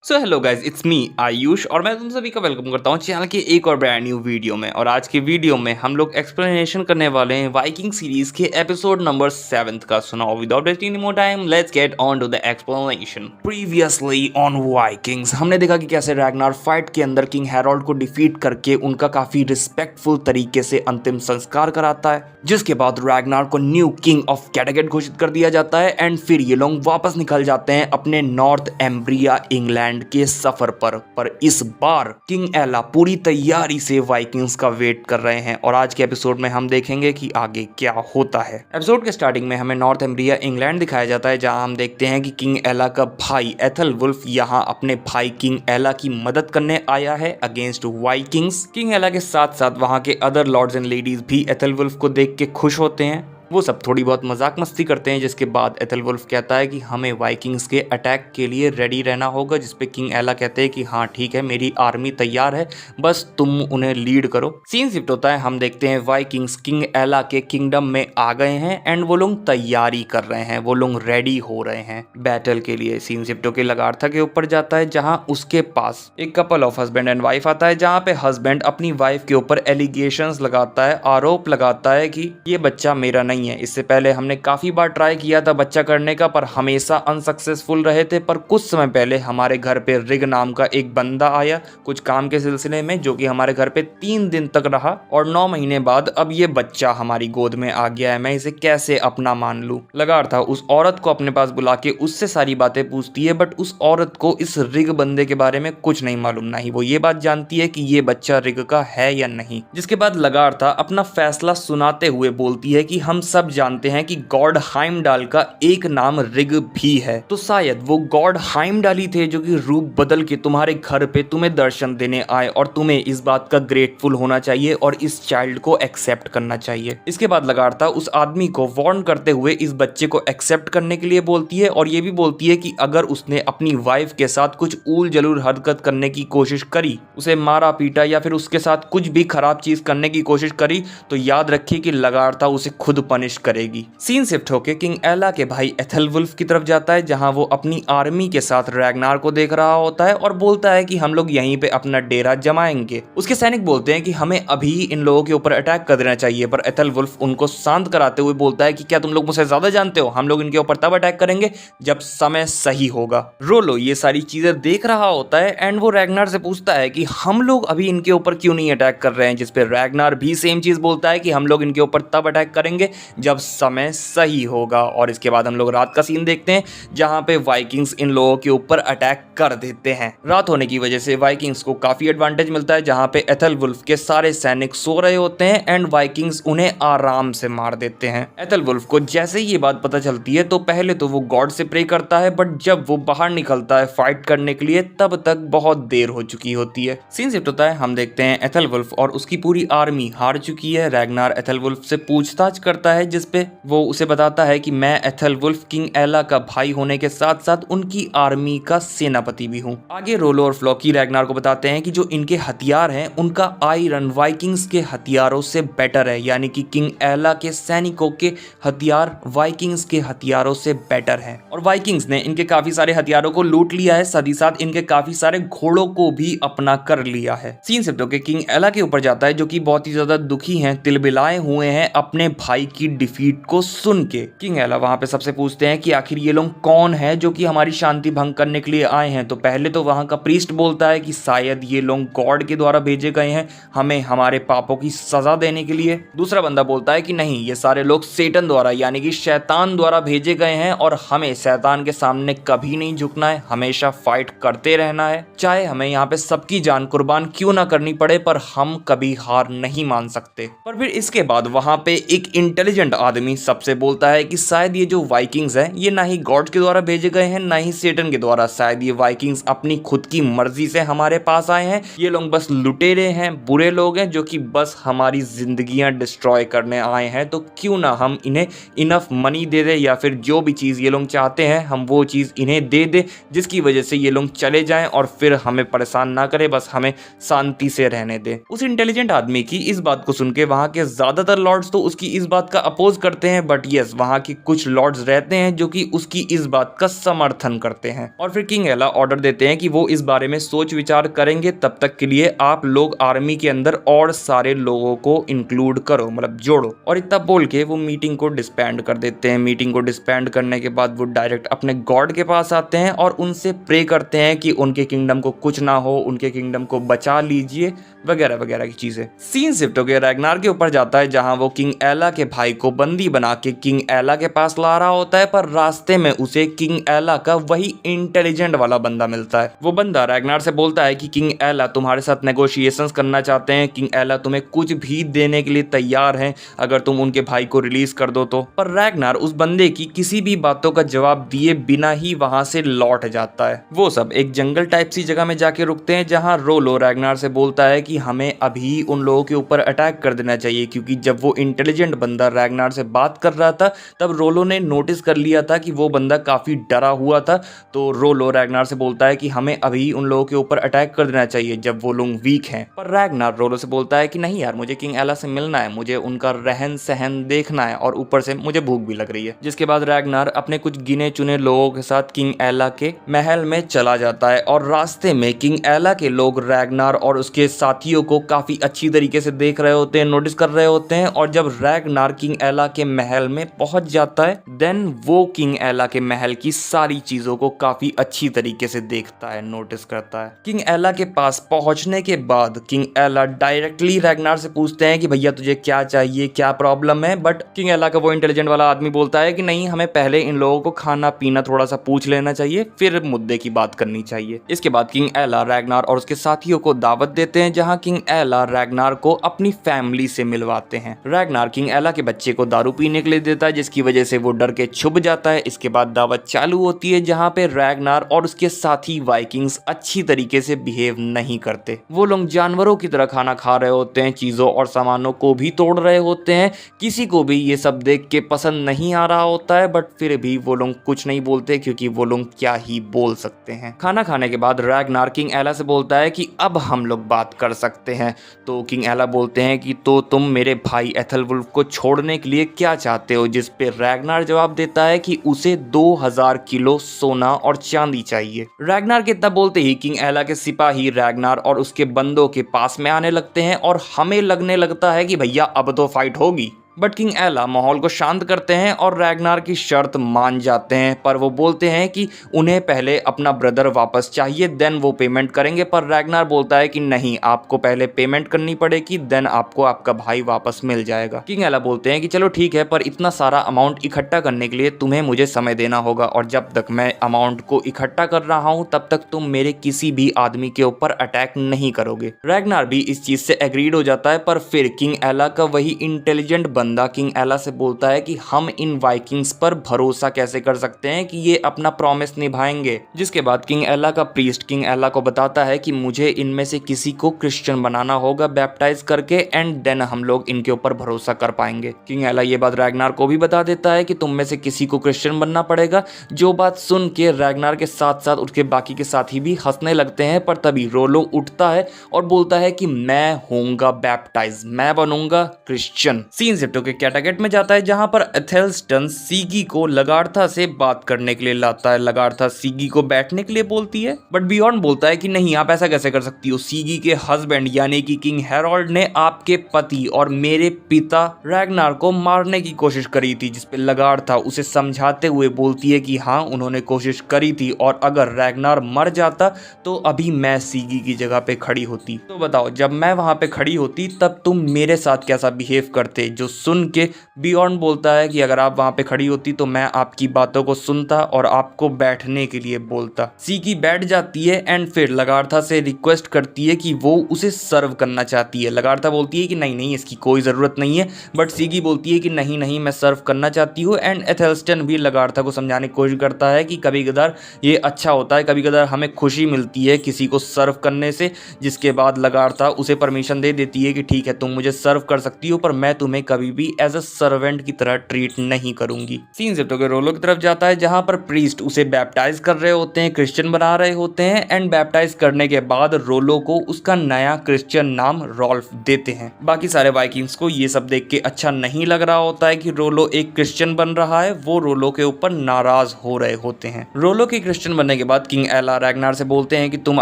So hello guys, it's me Ayush और मैं तुम सभी का वेलकम करता हूँ चैनल के एक और ब्रांड न्यू वीडियो में। और आज के वीडियो में हम लोग एक्सप्लेनेशन करने वाले हैं वाइकिंग सीरीज के एपिसोड नंबर 7 का। सुनाओ without wasting any more time, let's get on to the explanation. Previously on Vikings हमने देखा कि कैसे रैग्नार फाइट के अंदर किंग हैरोल्ड को डिफीट करके उनका काफी रिस्पेक्टफुल तरीके से अंतिम संस्कार कराता है, जिसके बाद रैग्नार को न्यू किंग ऑफ कैटागेट घोषित कर दिया जाता है। एंड फिर ये लोग वापस निकल जाते हैं अपने नॉर्थ एम्ब्रिया इंग्लैंड के सफर पर इस बार किंग एला पूरी तैयारी से वाइकिंग्स का वेट कर रहे हैं। और आज के एपिसोड में हम देखेंगे कि आगे क्या होता है। एपिसोड के स्टार्टिंग में हमें नॉर्थ एम्ब्रिया इंग्लैंड दिखाया जाता है, जहां हम देखते हैं कि किंग एला का भाई एथलवुल्फ यहां अपने भाई किंग एला की मदद करने आया है अगेंस्ट वाइकिंग्स। किंग एला के साथ साथ वहां के अदर लॉर्ड्स एंड लेडीज भी एथलवुल्फ को देख के खुश होते हैं। वो सब थोड़ी बहुत मजाक मस्ती करते हैं, जिसके बाद एथलवुल्फ कहता है कि हमें वाइकिंग्स के अटैक के लिए रेडी रहना होगा, जिसपे किंग एला कहते हैं कि हाँ ठीक है, मेरी आर्मी तैयार है, बस तुम उन्हें लीड करो। सीन शिफ्ट होता है, हम देखते हैं वाइकिंग्स किंग एला के किंगडम में आ गए हैं एंड वो लोग तैयारी कर रहे हैं, वो लोग रेडी हो रहे हैं बैटल के लिए। सीन शिफ्ट होकर लगार्था के ऊपर जाता है, जहां उसके पास एक couple of husband and wife आता है, जहां पे हस्बैंड अपनी वाइफ के ऊपर एलिगेशंस लगाता है, आरोप लगाता है कि ये बच्चा मेरा नहीं है। इससे पहले हमने काफी बार ट्राई किया था बच्चा करने का, पर हमेशा अनसक्सेसफुल रहे थे। पर कुछ समय पहले हमारे घर पे रिग नाम का एक बंदा आया कुछ काम के सिलसिले में, जो कि हमारे घर पे 3 दिन तक रहा और 9 महीने बाद अब ये बच्चा हमारी गोद में आ गया है। मैं इसे कैसे अपना मान लूं। लगातार उस औरत को अपने पास बुला के उससे सारी बातें पूछती है, बट उस औरत को इस रिग बंदे के बारे में कुछ नहीं मालूम। ना ही वो ये बात जानती है कि ये बच्चा रिग का है या नहीं। जिसके बाद लगातार अपना फैसला सुनाते हुए बोलती है कि हम सब जानते हैं कि गॉड हाइमडाल का एक नाम रिग भी है, तो शायद वो गॉड हाइमडाल ही थे जो कि रूप बदल के तुम्हारे घर पे तुम्हें दर्शन देने आए, और तुम्हें इस बात का ग्रेटफुल होना चाहिए और इस चाइल्ड को एक्सेप्ट करना चाहिए। इसके बाद लगातार उस आदमी को वार्न करते हुए इस बच्चे को एक्सेप्ट करने के लिए बोलती है, और ये भी बोलती है कि अगर उसने अपनी वाइफ के साथ कुछ ऊल जलूल हरकत करने की कोशिश करी, उसे मारा पीटा या फिर उसके साथ कुछ भी खराब चीज करने की कोशिश करी, तो याद रखिए कि लगातार उसे खुद पनिश करेगी। सीन शिफ्ट होके किंग एला के भाई एथलवुल्फ की तरफ जाता है, जहां वो अपनी आर्मी के साथ रैग्नार को देख रहा होता है और बोलता है कि हम लोग यहीं पे अपना डेरा जमाएंगे। उसके सैनिक बोलते हैं कि हमें अभी इन लोगों के ऊपर अटैक कर देना चाहिए, पर एथलवुल्फ उनको शांत कराते हुए बोलता है कि क्या तुम लोग मुझसे ज्यादा जानते हो, हम लोग इनके ऊपर तब अटैक करेंगे जब समय सही होगा। रोलो ये सारी चीजें देख रहा होता है एंड वो रैग्नार से पूछता है कि हम लोग अभी इनके ऊपर क्यों नहीं अटैक कर रहे हैं, जिसपे रैग्नार भी सेम चीज बोलता है कि हम लोग इनके ऊपर तब अटैक करेंगे जब समय सही होगा। और इसके बाद हम लोग रात का सीन देखते हैं, जहां पे वाइकिंग्स इन लोगों के ऊपर अटैक कर देते हैं। रात होने की वजह से वाइकिंग्स को काफी एडवांटेज मिलता है, जहां पे एथलवुल्फ के सारे सैनिक सो रहे होते हैं एंड वाइकिंग्स उन्हें आराम से मार देते हैं। एथलवुल्फ को जैसे ही ये बात पता चलती है, तो पहले तो वो गॉड से प्रे करता है, बट जब वो बाहर निकलता है फाइट करने के लिए, तब तक बहुत देर हो चुकी होती है। सीन शिफ्ट होता है, हम देखते हैं एथलवुल्फ और उसकी पूरी आर्मी हार चुकी है। रैग्नार एथलवुल्फ से पूछताछ करता है, जिसपे वो उसे बताता है कि मैं एथलवुल्फ किंग एला का भाई होने के साथ साथ उनकी आर्मी का सेनापति भी हूँ। आगे रोलो और फ्लॉकी रैग्नार को बताते हैं कि जो इनके हथियार हैं उनका आयरन वाइकिंग्स के हथियारों से बेटर है, यानी कि किंग एला के सैनिकों के हथियार वाइकिंग्स के हथियारों से बेटर हैं। और वाइकिंग्स ने इनके काफी सारे हथियारों को लूट लिया है, साथ ही साथ इनके काफी सारे घोड़ों को भी अपना कर लिया है। सीन शिफ्ट होकर किंग एला के ऊपर जाता है, जो कि बहुत ही ज्यादा दुखी हैं, तिलबिलाए हुए हैं अपने भाई की डिफीट को सुन के। किंग एला वहां पे सबसे पूछते हैं कि आखिर ये लोग कौन है जो कि हमारी शांति भंग करने के लिए आए हैं। तो पहले तो वहां का प्रीस्ट बोलता है कि शायद ये लोग गॉड के द्वारा भेजे गए हैं हमें हमारे पापों की सजा देने के लिए। दूसरा बंदा बोलता है कि नहीं, ये सारे लोग सेटन द्वारा यानी कि शैतान द्वारा भेजे गए हैं और हमें शैतान के सामने कभी नहीं झुकना है, हमेशा फाइट करते रहना है, चाहे हमें यहाँ पे सबकी जान कुर्बान क्यों ना करनी पड़े, पर हम कभी हार नहीं मान सकते। पर फिर इसके बाद वहां पे एक इंटेलिजेंट आदमी सबसे बोलता है कि शायद ये जो वाइकिंग्स हैं ये ना ही गॉड के द्वारा भेजे गए हैं ना ही सेटन के द्वारा, शायद ये वाइकिंग्स अपनी खुद की मर्जी से हमारे पास आए हैं। ये लोग बस लुटेरे हैं, बुरे लोग हैं जो कि बस हमारी जिंदगियां डिस्ट्रॉय करने आए हैं। तो क्यों ना हम इन्हें इनफ मनी दे दे, या फिर जो भी चीज ये लोग चाहते हैं हम वो चीज इन्हें दे दे, जिसकी वजह से ये लोग चले जाएं और फिर हमें परेशान ना करे, बस हमें शांति से रहने दे। उस इंटेलिजेंट आदमी की इस बात को सुन के वहां के ज्यादातर लॉर्ड्स तो उसकी इस बात का अपोज करते हैं, बट यस वहां के कुछ लॉर्ड्स रहते हैं जो कि उसकी इस बात का समर्थन करते हैं। और फिर किंग एला ऑर्डर देते हैं कि वो इस बारे में सोच विचार करेंगे, तब तक के लिए आप लोग आर्मी के अंदर और सारे लोगों को इंक्लूड करो, मतलब जोड़ो। और इतना बोल के वो मीटिंग को डिस्बैंड कर देते हैं। मीटिंग को डिस्बैंड करने के बाद वो डायरेक्ट अपने गॉड के पास आते हैं और उनसे प्रे करते हैं कि उनके किंगडम को कुछ ना हो, उनके किंगडम को बचा लीजिए, वगैरह वगैरह की चीजें। सीन शिफ्ट होकर रैग्नार के ऊपर जाता है, जहां वो किंग एला के भाई को बंदी बना के किंग एला के पास ला रहा होता है, पर रास्ते में उसे किंग एला का वही इंटेलिजेंट वाला बंदा मिलता है। वो बंदा रैग्नार से बोलता है कि किंग एला तुम्हारे साथ नेगोशिएशंस करना चाहते हैं, किंग एला तुम्हें कुछ भी देने के लिए तैयार हैं अगर तुम उनके भाई को रिलीज कर दो तो। पर रैग्नार उस बंदे की किसी भी बातों का जवाब दिए बिना ही वहां से लौट जाता है। वो सब एक जंगल टाइप सी जगह में जाके रुकते हैं, जहां रोलो रैग्नार से बोलता है कि हमें अभी उन लोगों के ऊपर अटैक कर देना चाहिए, क्योंकि जब वो इंटेलिजेंट बंदा रैग्नार से बात कर रहा था तब रोलो ने नोटिस कर लिया था कि वो बंदा काफी डरा हुआ था। तो रोलो रैग्नार से बोलता है कि हमें अभी उन लोगों के ऊपर अटैक कर देना चाहिए जब वो लोग वीक हैं। पर रैग्नार रोलो से बोलता है कि नहीं यार, मुझे किंग एला से मिलना है, मुझे उनका रहन सहन देखना है और ऊपर से मुझे भूख भी लग रही है। जिसके बाद रैग्नार अपने कुछ गिने चुने लोगों के साथ किंग एला के महल में चला जाता है और रास्ते में किंग एला के लोग रैग्नार और उसके साथियों को काफी अच्छी तरीके से देख रहे होते हैं, नोटिस कर रहे होते हैं। और जब रैग्नार किंग एला के महल में पहुंच जाता है, देन वो किंग एला के महल की सारी चीजों को काफी अच्छी तरीके से देखता है, नोटिस करता है। किंग एला के पास पहुंचने के बाद किंग एला डायरेक्टली रैग्नार से पूछते हैं कि भैया तुझे क्या चाहिए, क्या प्रॉब्लम है। बट किंग एला का वो इंटेलिजेंट वाला आदमी बोलता है कि नहीं, हमें पहले इन लोगों को खाना पीना थोड़ा सा पूछ लेना चाहिए, फिर मुद्दे की बात करनी चाहिए। इसके बाद किंग एला रैग्नार और उसके साथियों को दावत देते हैं, जहां किंग एला रैग्नार को अपनी फैमिली से मिलवाते हैं। रैग्नार किंग एला के बच्चे को दारू पीने के लिए देता है, जिसकी वजह से वो डर के छुप जाता है। इसके बाद दावत चालू होती है, जहां पे रैग्नार और उसके साथी वाइकिंग्स अच्छी तरीके से बिहेव नहीं करते। वो लोग जानवरों की तरह खाना खा रहे होते हैं, चीजों और सामानों को भी तोड़ रहे होते हैं। किसी को भी ये सब देख के पसंद नहीं आ रहा होता है, बट फिर भी वो लोग कुछ नहीं बोलते, क्योंकि वो लोग क्या ही बोल सकते हैं। खाना खाने के बाद रैग्नार किंग एला से बोलता है कि अब हम लोग बात कर सकते हैं। तो किंग एला बोलते हैं कि तो तुम मेरे भाई एथलवुल्फ को छोड़ने के लिए क्या चाहते हो, जिस पे रैग्नार जवाब देता है कि उसे 2000 किलो सोना और चांदी चाहिए। रैग्नार के तब बोलते ही किंग एला के सिपाही रैग्नार और उसके बंदों के पास में आने लगते हैं और हमें लगने लगता है कि भैया अब तो फाइट होगी। बट किंग एला माहौल को शांत करते हैं और रैग्नार की शर्त मान जाते हैं, पर वो बोलते हैं कि उन्हें पहले अपना ब्रदर वापस चाहिए, देन वो पेमेंट करेंगे। पर रैग्नार बोलता है कि नहीं, आपको पहले पेमेंट करनी पड़ेगी, देन आपको आपका भाई वापस मिल जाएगा। किंग एला बोलते हैं कि चलो ठीक है, पर इतना सारा अमाउंट इकट्ठा करने के लिए तुम्हें मुझे समय देना होगा, और जब तक मैं अमाउंट को इकट्ठा कर रहा हूँ तब तक तुम मेरे किसी भी आदमी के ऊपर अटैक नहीं करोगे। रैग्नार भी इस चीज से एग्रीड हो जाता है, पर फिर किंग एला का वही इंटेलिजेंट बंदा किंग एला से बोलता है कि हम इन वाइकिंग्स पर भरोसा कैसे कर सकते हैं कि ये अपना प्रॉमिस निभाएंगे। जिसके बाद किंग एला का प्रीस्ट किंग एला को बताता है कि मुझे इनमें से किसी को क्रिश्चियन बनाना होगा बैप्टाइज करके, एंड देन हम लोग इनके ऊपर भरोसा कर पाएंगे। किंग एला ये बात रैग्नार को भी बता देता है कि तुम में से किसी को क्रिश्चियन बनना पड़ेगा। जो बात सुन के रैग्नार के साथ साथ उसके बाकी के साथी भी हंसने लगते हैं, पर तभी रोलो उठता है और बोलता है कि मैं होऊंगा बैप्टाइज, मैं बनूंगा क्रिश्चियन। सीन शिफ्ट होकर कैटागेट में जाता है, जहां पर एथेल्स्टन सीगी को लगार्था से बात करने के लिए लाता है। लगार्था सीगी को बैठने के लिए बोलती है, बट बियॉन बोलता है कि नहीं, आप ऐसा कैसे कर सकती हो। सीगी के हस्बैंड यानी कि किंग हेरोल्ड ने आपके पति और मेरे पिता रैग्नार को मारने की कोशिश करी थी, जिसपे लगार्था उसे समझाते हुए बोलती है कि हाँ, उन्होंने कोशिश करी थी, और अगर रैग्नार मर जाता तो अभी मैं सीगी की जगह पे खड़ी होती। तो बताओ, जब मैं वहां पे खड़ी होती तब तुम मेरे साथ कैसा बिहेव करते। जो सुन के बियॉन बोलता है कि अगर आप वहां पे खड़ी होती तो मैं आपकी बातों को सुनता और आपको बैठने के लिए बोलता। सीगी बैठ जाती है एंड फिर लगार्था से रिक्वेस्ट करती है कि वो उसे सर्व करना चाहती है। लगार्था बोलती है कि नहीं नहीं, इसकी कोई जरूरत नहीं है, बट सीगी बोलती है कि नहीं नहीं, मैं सर्व करना चाहती हूँ। एंड एथेल्स्टन भी लगार्था को समझाने की कोशिश करता है कि कभी कदार ये अच्छा होता है, कभी कदार हमें खुशी मिलती है किसी को सर्व करने से। जिसके बाद लगार्था उसे परमिशन दे देती है कि ठीक है, तुम मुझे सर्व कर सकती हो, पर मैं तुम्हें कभी कभी भी एज अ सर्वेंट की तरह ट्रीट नहीं करूंगी। सीन शिफ्ट होकर रोलो की तरफ जाता है जहां पर प्रीस्ट उसे बैप्टाइज कर रहे होते हैं, क्रिश्चियन बना रहे होते हैं एंड बैप्टाइज करने के बाद रोलो को उसका नया क्रिश्चियन नाम रॉल्फ देते हैं। बाकी सारे वाइकिंग्स को ये सब देख के अच्छा नहीं लग रहा होता है कि रोलो एक क्रिश्चियन बन रहा है, वो रोलो के ऊपर नाराज हो रहे होते हैं। रोलो के क्रिश्चियन बनने के बाद किंग एला रैगनार से बोलते हैं कि तुम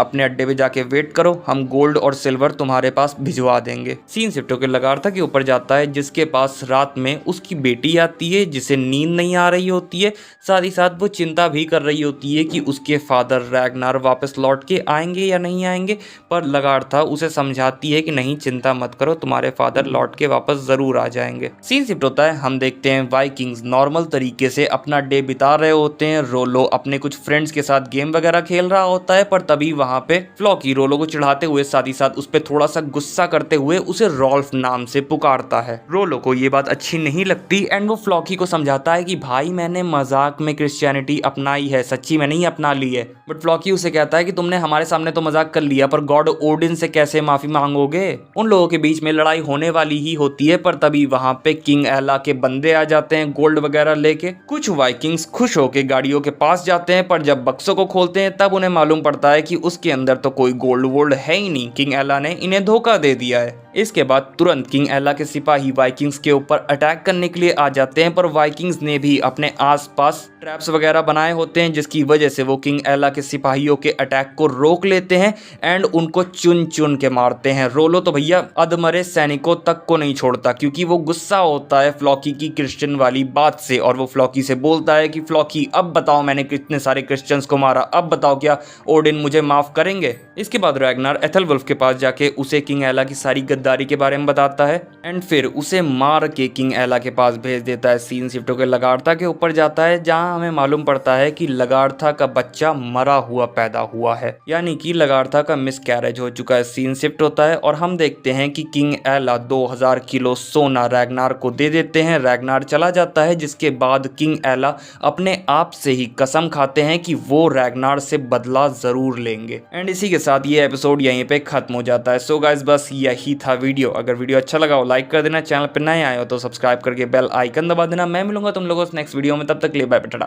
अपने अड्डे पे जाके वेट करो, हम गोल्ड और सिल्वर तुम्हारे पास भिजवा देंगे। सीन शिफ्ट होकर लगार्था के ऊपर जाता है जिसके पास रात में उसकी बेटी आती है जिसे नींद नहीं आ रही होती है, साथ ही साथ वो चिंता भी कर रही होती है कि उसके फादर रैगनार वापस लौट के आएंगे या नहीं आएंगे, पर लगार्था उसे समझाती है कि नहीं चिंता मत करो, तुम्हारे फादर लौट के वापस जरूर आ जाएंगे। सीन शिफ्ट होता है, हम देखते हैं वाइकिंग्स नॉर्मल तरीके से अपना डे बिता रहे होते हैं। रोलो अपने कुछ फ्रेंड्स के साथ गेम वगैरह खेल रहा होता है, पर तभी वहां पे फ्लॉकी रोलो को चिढ़ाते हुए साथ ही साथ उस पर थोड़ा सा गुस्सा करते हुए उसे रॉल्फ नाम से पुकारता है। रोलो को ये बात अच्छी नहीं लगती एंड वो फ्लॉकी को समझाता है कि भाई मैंने मजाक में क्रिश्चियनिटी अपनाई है, सच्ची में नहीं अपना ली है। बट फ्लॉकी उसे कहता है कि तुमने हमारे सामने तो मजाक कर लिया, पर गॉड ओडिन से कैसे माफी मांगोगे। उन लोगों के बीच में लड़ाई होने वाली ही होती है, पर तभी वहां पे किंग एला के बंदे आ जाते हैं गोल्ड वगैरह लेके। कुछ वाइकिंग्स खुश होके गाड़ियों के पास जाते हैं, पर जब बक्सों को खोलते हैं तब उन्हें मालूम पड़ता है कि उसके अंदर तो कोई गोल्ड वोल्ड है ही नहीं, किंग एला ने इन्हें धोखा दे दिया है। इसके बाद तुरंत किंग एला के सिपाही वाइकिंग्स के ऊपर अटैक करने के लिए आ जाते हैं, पर वाइकिंग्स ने भी अपने आसपास ट्रैप्स वगैरह बनाए होते हैं जिसकी वजह से वो किंग एला के सिपाहियों के अटैक को रोक लेते हैं एंड उनको चुन चुन के मारते हैं। रोलो तो भैया अधमरे सैनिकों तक को नहीं छोड़ता क्योंकि वो गुस्सा होता है फ्लॉकी की क्रिश्चियन वाली बात से, और वो फ्लॉकी से बोलता है कि फ्लॉकी अब बताओ मैंने कितने सारे क्रिश्चियंस को मारा, अब बताओ क्या ओडिन मुझे माफ करेंगे। इसके बाद रैगनार एथेलवुल्फ के पास जाके उसे किंग एला की सारी गद्दारी के बारे में बताता है एंड फिर उसे मार के किंग एला के पास भेज देता है। सीन शिफ्ट होकर लगार्था के ऊपर जाता है जहां हमें मालूम पड़ता है कि लगार्था का बच्चा मरा हुआ पैदा हुआ है, यानी कि लगार्था का मिसकैरेज हो चुका है। सीन शिफ्ट होता है और हम देखते हैं कि किंग एला 2000 किलो सोना रैगनार को दे देते हैं। रैगनार चला जाता है जिसके बाद किंग एला अपने आप से ही कसम खाते हैं कि वो रैगनार से बदला जरूर लेंगे। एंड इसी के साथ ये एपिसोड यहीं पे खत्म हो जाता है। सो गाइस बस यही था वीडियो। अगर वीडियो अच्छा लगा हो लाइक कर देना, चैनल पर नए आए हो तो सब्सक्राइब करके बेल आइकन दबा देना। मैं मिलूंगा तुम लोगों से नेक्स्ट वीडियो में, तब तक के लिए बाय बाय टाटा।